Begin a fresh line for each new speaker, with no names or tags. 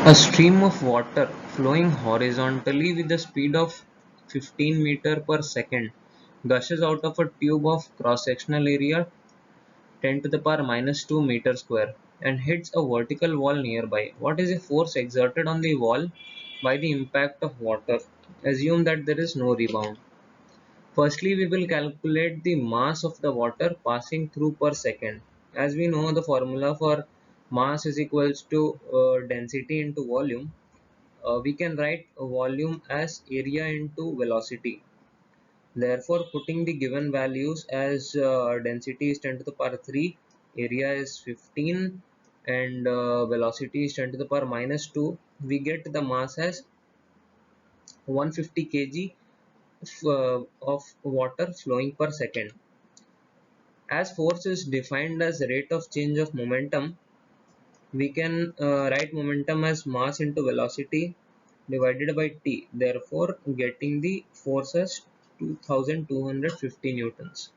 A stream of water flowing horizontally with the speed of 15 meters per second gushes out of a tube of cross-sectional area 10 to the power minus 2 meters square and hits a vertical wall nearby. What is the force exerted on the wall by the impact of water? Assume that there is no rebound. Firstly, we will calculate the mass of the water passing through per second. As we know, the formula for mass is equals to density into volume. We can write volume as area into velocity. Therefore, putting the given values as density is 10 to the power 3, area is 15, and velocity is 10 to the power minus 2, we get the mass as 150 kg of water flowing per second. As force is defined as rate of change of momentum, we can write momentum as mass into velocity divided by t. Therefore, getting the force as 2250 newtons.